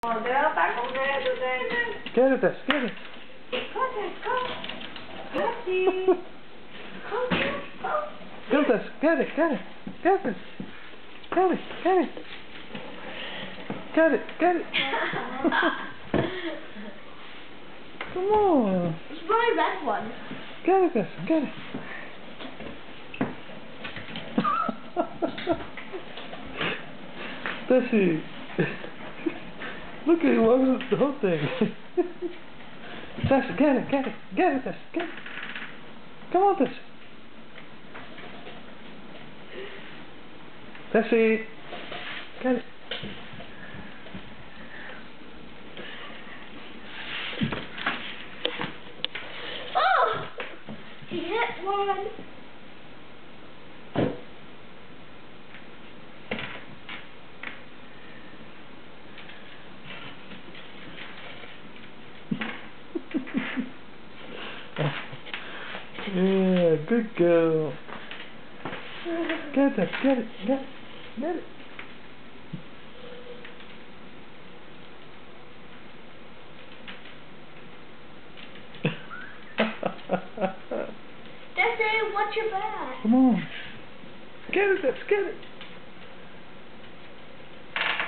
Con đứa bạn con ghê tôi ghê nè. Get it, get it. Có thể có. Có gì? Có gì? Có. Get it, get it, get it, get it, get it, get it, get it, get it. Come on. It's my red one. Get it, get it. Tessie. Look at him, what was the whole thing? Tess, get it, Tess, get it. Come on, Tess. Tessie, get it. Oh! He hit one. Yeah, good girl. Get it, get it. Destiny, watch your back. Come on. Get it.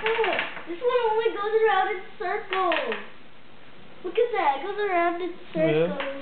Oh, this one only goes around in circles. Look at that, it goes around in circles. Yeah.